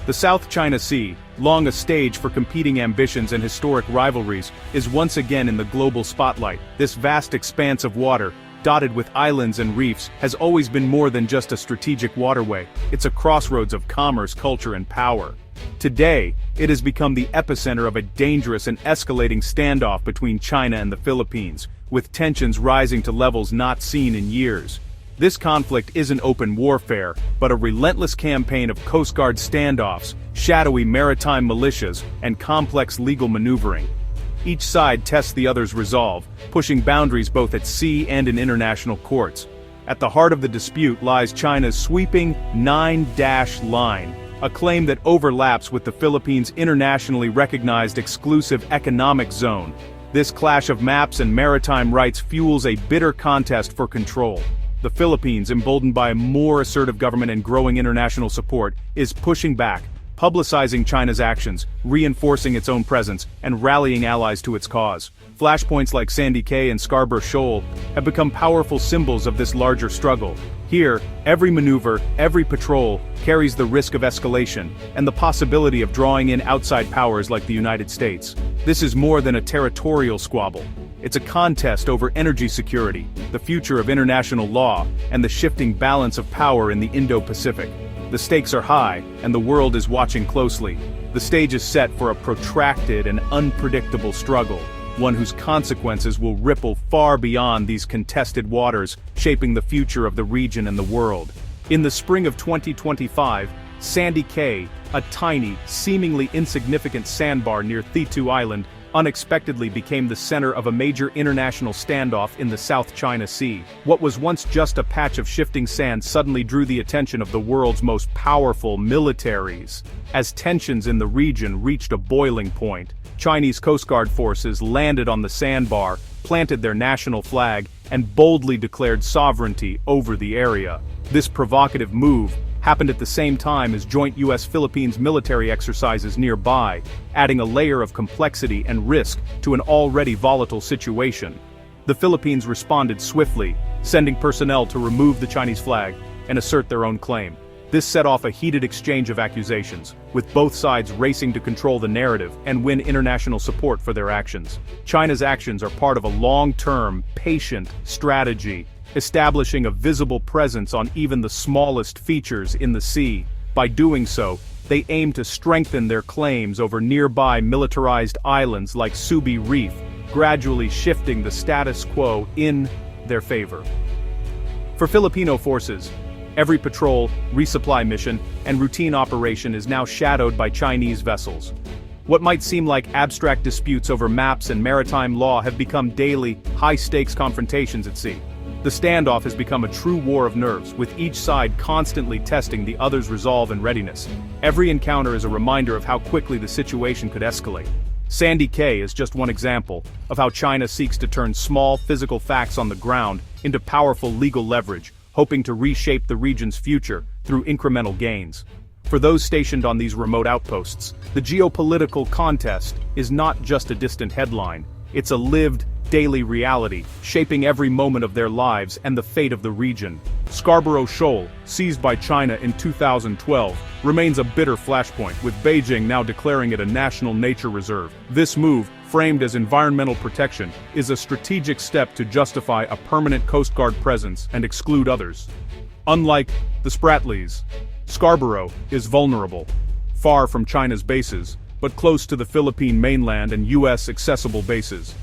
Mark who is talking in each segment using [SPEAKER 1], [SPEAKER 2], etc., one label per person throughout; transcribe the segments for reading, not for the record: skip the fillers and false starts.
[SPEAKER 1] The South China Sea, long a stage for competing ambitions and historic rivalries, is once again in the global spotlight. This vast expanse of water, dotted with islands and reefs, has always been more than just a strategic waterway. It's a crossroads of commerce, culture, and power. Today, it has become the epicenter of a dangerous and escalating standoff between China and the Philippines, with tensions rising to levels not seen in years. This conflict isn't open warfare, but a relentless campaign of Coast Guard standoffs, shadowy maritime militias, and complex legal maneuvering. Each side tests the other's resolve, pushing boundaries both at sea and in international courts. At the heart of the dispute lies China's sweeping 9-line, a claim that overlaps with the Philippines' internationally recognized exclusive economic zone. This clash of maps and maritime rights fuels a bitter contest for control. The Philippines, emboldened by a more assertive government and growing international support, is pushing back, publicizing China's actions, reinforcing its own presence, and rallying allies to its cause. Flashpoints like Sandy Cay and Scarborough Shoal have become powerful symbols of this larger struggle. Here, every maneuver, every patrol, carries the risk of escalation, and the possibility of drawing in outside powers like the United States. This is more than a territorial squabble. It's a contest over energy security, the future of international law, and the shifting balance of power in the Indo-Pacific. The stakes are high, and the world is watching closely. The stage is set for a protracted and unpredictable struggle, one whose consequences will ripple far beyond these contested waters, shaping the future of the region and the world. In the spring of 2025, Sandy Cay, a tiny, seemingly insignificant sandbar near Thitu Island, unexpectedly became the center of a major international standoff in the South China Sea. What was once just a patch of shifting sand suddenly drew the attention of the world's most powerful militaries. As tensions in the region reached a boiling point, Chinese Coast Guard forces landed on the sandbar, planted their national flag, and boldly declared sovereignty over the area. This provocative move happened at the same time as joint U.S.-Philippines military exercises nearby, adding a layer of complexity and risk to an already volatile situation. The Philippines responded swiftly, sending personnel to remove the Chinese flag and assert their own claim. This set off a heated exchange of accusations, with both sides racing to control the narrative and win international support for their actions. China's actions are part of a long-term, patient strategy, establishing a visible presence on even the smallest features in the sea. By doing so, they aim to strengthen their claims over nearby militarized islands like Subi Reef, gradually shifting the status quo in their favor. For Filipino forces, every patrol, resupply mission, and routine operation is now shadowed by Chinese vessels. What might seem like abstract disputes over maps and maritime law have become daily, high-stakes confrontations at sea. The standoff has become a true war of nerves, with each side constantly testing the other's resolve and readiness. Every encounter is a reminder of how quickly the situation could escalate. Sandy Cay is just one example of how China seeks to turn small physical facts on the ground into powerful legal leverage, hoping to reshape the region's future through incremental gains. For those stationed on these remote outposts, the geopolitical contest is not just a distant headline, it's a lived, daily reality, shaping every moment of their lives and the fate of the region. Scarborough Shoal, seized by China in 2012, remains a bitter flashpoint, with Beijing now declaring it a national nature reserve. This move, framed as environmental protection, is a strategic step to justify a permanent Coast Guard presence and exclude others. Unlike the Spratlys, Scarborough is vulnerable, far from China's bases, but close to the Philippine mainland and U.S.-accessible bases.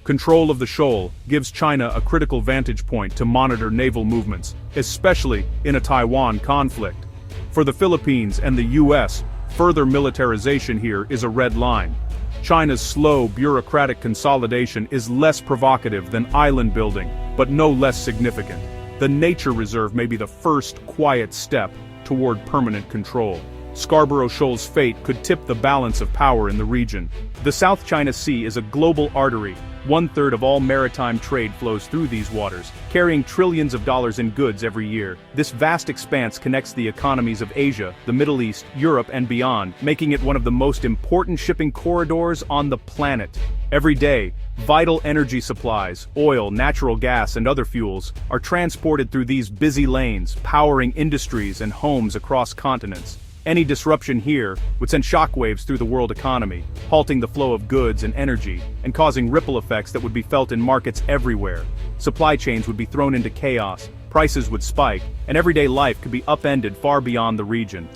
[SPEAKER 1] Control of the shoal gives China a critical vantage point to monitor naval movements, especially in a Taiwan conflict. For the Philippines and the U.S., further militarization here is a red line. China's slow bureaucratic consolidation is less provocative than island building, but no less significant. The nature reserve may be the first quiet step toward permanent control. Scarborough Shoal's fate could tip the balance of power in the region. The South China Sea is a global artery. 1/3 of all maritime trade flows through these waters, carrying trillions of dollars in goods every year. This vast expanse connects the economies of Asia, the Middle East, Europe, and beyond, making it one of the most important shipping corridors on the planet. Every day, vital energy supplies, oil, natural gas, and other fuels, are transported through these busy lanes, powering industries and homes across continents. Any disruption here would send shockwaves through the world economy, halting the flow of goods and energy, and causing ripple effects that would be felt in markets everywhere. Supply chains would be thrown into chaos, prices would spike, and everyday life could be upended far beyond the region.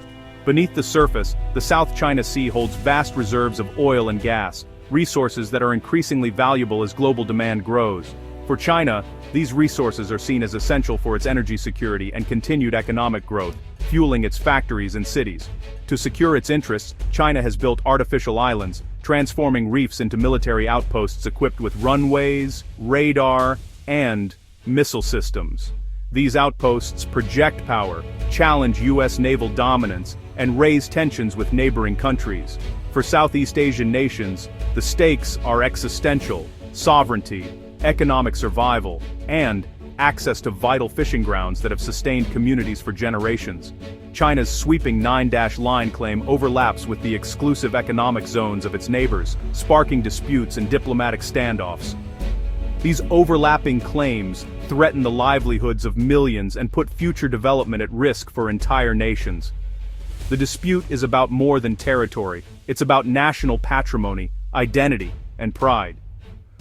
[SPEAKER 1] Beneath the surface, the South China Sea holds vast reserves of oil and gas, resources that are increasingly valuable as global demand grows. For China, these resources are seen as essential for its energy security and continued economic growth, fueling its factories and cities. To secure its interests, China has built artificial islands, transforming reefs into military outposts equipped with runways, radar, and missile systems. These outposts project power, challenge U.S. naval dominance, and raise tensions with neighboring countries. For Southeast Asian nations, the stakes are existential: sovereignty, economic survival, and access to vital fishing grounds that have sustained communities for generations. China's sweeping 9-line claim overlaps with the exclusive economic zones of its neighbors, sparking disputes and diplomatic standoffs. These overlapping claims threaten the livelihoods of millions and put future development at risk for entire nations. The dispute is about more than territory. It's about national patrimony, identity, and pride.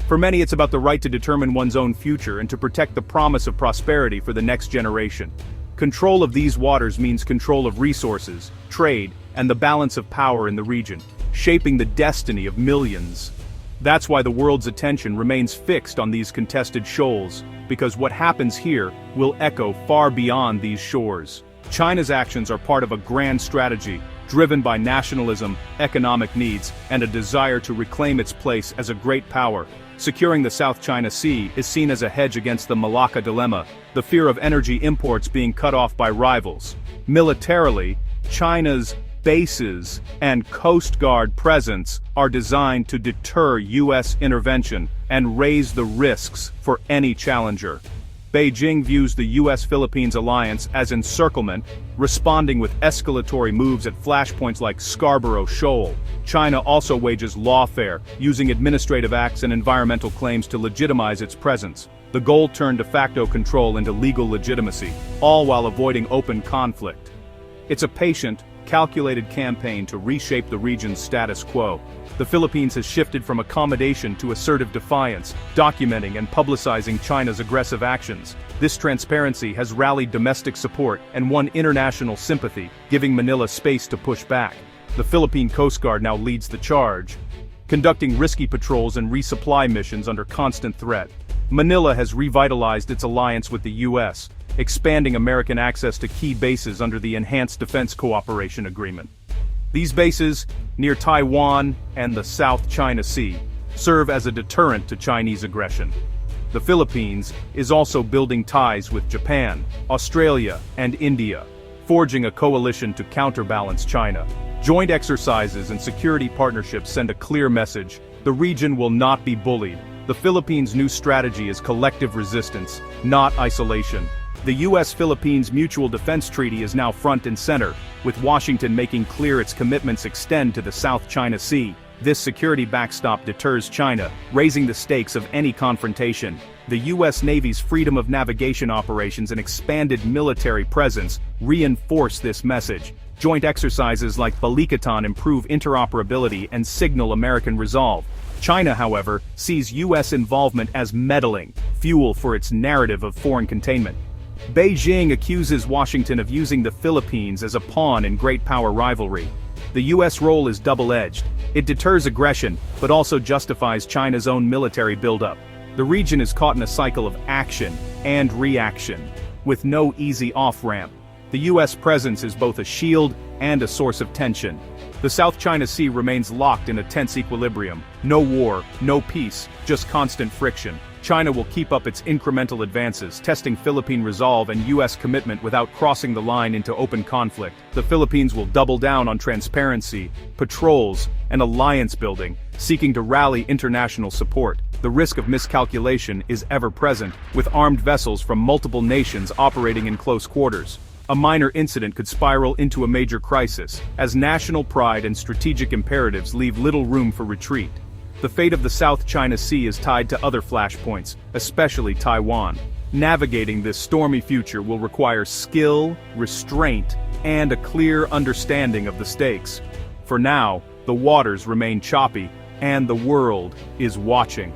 [SPEAKER 1] For many, it's about the right to determine one's own future and to protect the promise of prosperity for the next generation. Control of these waters means control of resources, trade, and the balance of power in the region, shaping the destiny of millions. That's why the world's attention remains fixed on these contested shoals, because what happens here will echo far beyond these shores. China's actions are part of a grand strategy, driven by nationalism, economic needs, and a desire to reclaim its place as a great power. Securing the South China Sea is seen as a hedge against the Malacca dilemma, the fear of energy imports being cut off by rivals. Militarily, China's bases and Coast Guard presence are designed to deter U.S. intervention and raise the risks for any challenger. Beijing views the U.S.-Philippines alliance as encirclement, responding with escalatory moves at flashpoints like Scarborough Shoal. China also wages lawfare, using administrative acts and environmental claims to legitimize its presence. The goal turned de facto control into legal legitimacy, all while avoiding open conflict. It's a patient, calculated campaign to reshape the region's status quo. The Philippines has shifted from accommodation to assertive defiance, documenting and publicizing China's aggressive actions. This transparency has rallied domestic support and won international sympathy, giving Manila space to push back. The Philippine Coast Guard now leads the charge, conducting risky patrols and resupply missions under constant threat. Manila has revitalized its alliance with the U.S., expanding American access to key bases under the Enhanced Defense Cooperation Agreement. These bases, near Taiwan and the South China Sea, serve as a deterrent to Chinese aggression. The Philippines is also building ties with Japan, Australia, and India, forging a coalition to counterbalance China. Joint exercises and security partnerships send a clear message: the region will not be bullied. The Philippines' new strategy is collective resistance, not isolation. The U.S.-Philippines Mutual Defense Treaty is now front and center, with Washington making clear its commitments extend to the South China Sea. This security backstop deters China, raising the stakes of any confrontation. The U.S. Navy's freedom of navigation operations and expanded military presence reinforce this message. Joint exercises like Balikatan improve interoperability and signal American resolve. China, however, sees U.S. involvement as meddling, fuel for its narrative of foreign containment. Beijing accuses Washington of using the Philippines as a pawn in great power rivalry. The U.S. role is double-edged. It deters aggression, but also justifies China's own military buildup. The region is caught in a cycle of action and reaction, with no easy off-ramp. The U.S. presence is both a shield and a source of tension. The South China Sea remains locked in a tense equilibrium. No war, no peace, just constant friction. China will keep up its incremental advances, testing Philippine resolve and U.S. commitment without crossing the line into open conflict. The Philippines will double down on transparency, patrols, and alliance building, seeking to rally international support. The risk of miscalculation is ever present, with armed vessels from multiple nations operating in close quarters. A minor incident could spiral into a major crisis, as national pride and strategic imperatives leave little room for retreat. The fate of the South China Sea is tied to other flashpoints, especially Taiwan. Navigating this stormy future will require skill, restraint, and a clear understanding of the stakes. For now, the waters remain choppy, and the world is watching.